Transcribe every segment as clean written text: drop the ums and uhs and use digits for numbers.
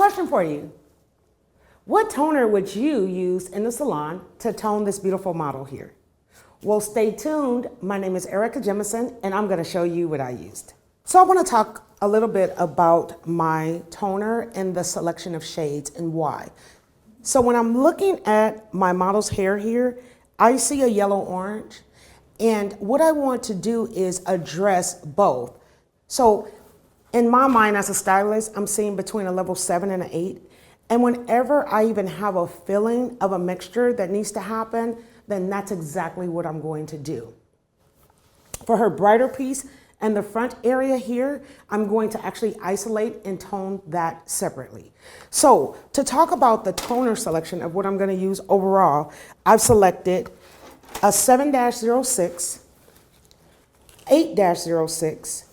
question for you. What toner would you use in the salon to tone this beautiful model here? Well, stay tuned. My name is Erica Jemison, and I'm gonna show you what I used. So I wanna talk a little bit about my toner and the selection of shades and why. So when I'm looking at my model's hair here, I see a yellow-orange, and what I want to do is address both. So in my mind as a stylist, I'm seeing between a level 7 and an 8. And whenever I even have a feeling of a mixture that needs to happen, then that's exactly what I'm going to do. For her brighter piece and the front area here, I'm going to actually isolate and tone that separately. So to talk about the toner selection of what I'm gonna use overall, I've selected a 7-06, 8-06,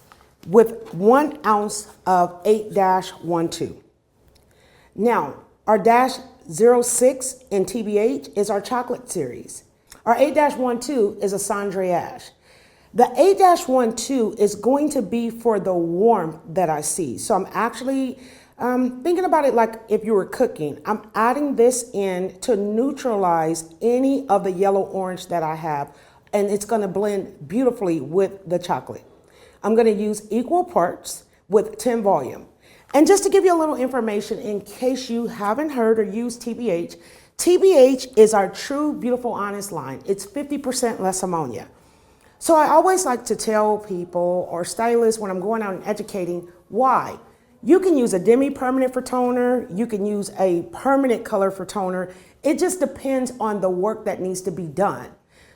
with 1 ounce of 8-12. Now, our -06 in TBH is our chocolate series. Our 8-12 is a Cendré Ash. The 8-12 is going to be for the warmth that I see. So I'm actually thinking about it like if you were cooking. I'm adding this in to neutralize any of the yellow-orange that I have, and it's gonna blend beautifully with the chocolate. I'm gonna use equal parts with 10 volume. And just to give you a little information in case you haven't heard or used TBH, TBH is our true, beautiful, honest line. It's 50% less ammonia. So I always like to tell people or stylists when I'm going out and educating why. You can use a demi-permanent for toner. You can use a permanent color for toner. It just depends on the work that needs to be done.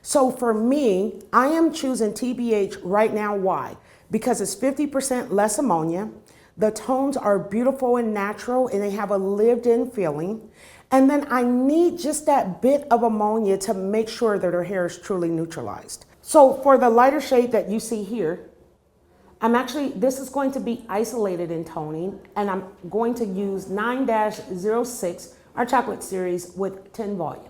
So for me, I am choosing TBH right now. Why? Because it's 50% less ammonia. The tones are beautiful and natural, and they have a lived-in feeling. And then I need just that bit of ammonia to make sure that her hair is truly neutralized. So for the lighter shade that you see here, this is going to be isolated in toning, and I'm going to use 9-06, our chocolate series, with 10 volume.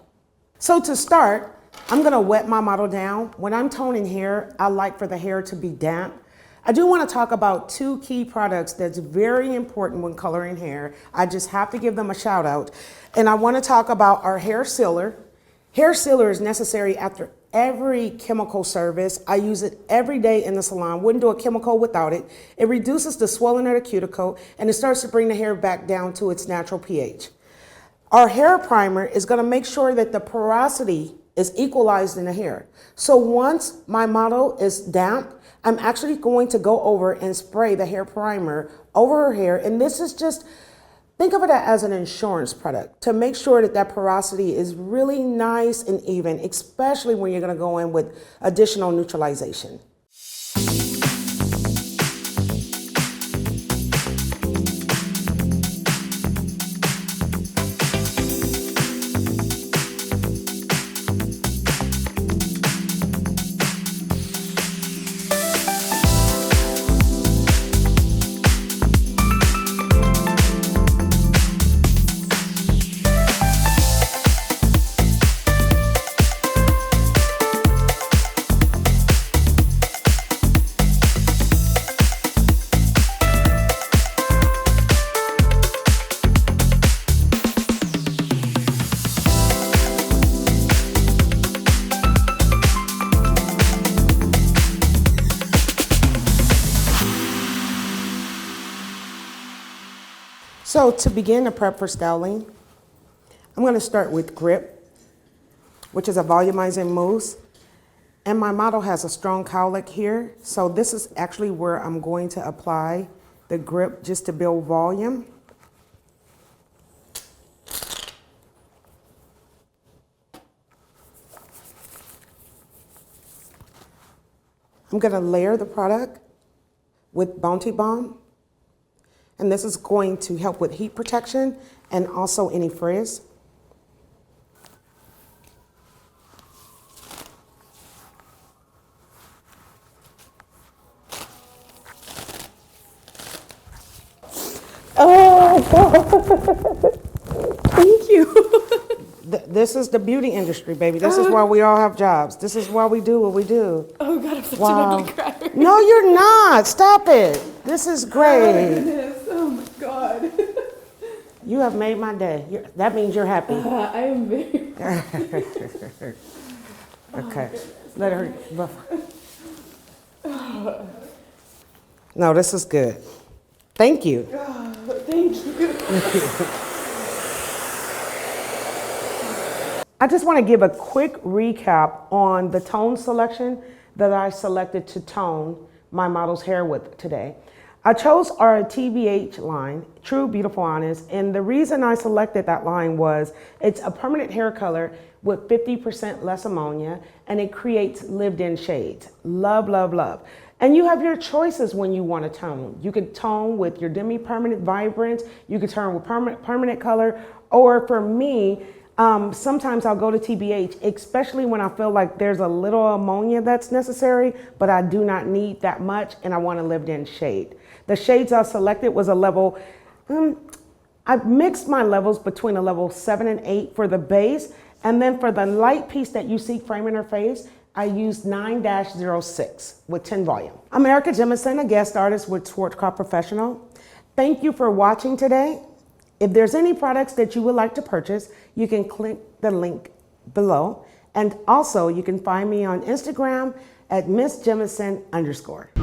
So to start, I'm gonna wet my model down. When I'm toning hair, I like for the hair to be damp. I do want to talk about 2 key products that's very important when coloring hair. I just have to give them a shout out. And I want to talk about our hair sealer. Hair sealer is necessary after every chemical service. I use it every day in the salon. Wouldn't do a chemical without it. It reduces the swelling of the cuticle, and it starts to bring the hair back down to its natural pH. Our hair primer is going to make sure that the porosity is equalized in the hair. So once my model is damp, I'm actually going to go over and spray the hair primer over her hair. And this is just, think of it as an insurance product to make sure that that porosity is really nice and even, especially when you're gonna go in with additional neutralization. So to begin the prep for styling, I'm going to start with Grip, which is a volumizing mousse. And my model has a strong cowlick here. So this is actually where I'm going to apply the Grip just to build volume. I'm going to layer the product with Bounty Balm. And this is going to help with heat protection and also any frizz. Oh, thank you. This is the beauty industry, baby. This is why we all have jobs. This is why we do what we do. Oh God, I'm such an ugly crier. No, you're not. Stop it. This is great. Oh my God. You have made my day. That means you're happy. I am very. Okay. Let her. No, this is good. Thank you. Thank you. I just want to give a quick recap on the tone selection that I selected to tone my model's hair with today. I chose our TBH line, True Beautiful Honest, and the reason I selected that line was it's a permanent hair color with 50% less ammonia, and it creates lived-in shades. Love, love, love. And you have your choices when you want to tone. You could tone with your demi-permanent vibrance, you could tone with permanent color, or for me, sometimes I'll go to TBH, especially when I feel like there's a little ammonia that's necessary, but I do not need that much and I want a lived-in shade. The shades I selected was a level, I've mixed my levels between a level 7 and 8 for the base, and then for the light piece that you see framing her face, I used 9-06 with 10 volume. I'm Erica Jemison, a guest artist with Schwarzkopf Professional. Thank you for watching today. If there's any products that you would like to purchase, you can click the link below. And also you can find me on Instagram at MissJemison_.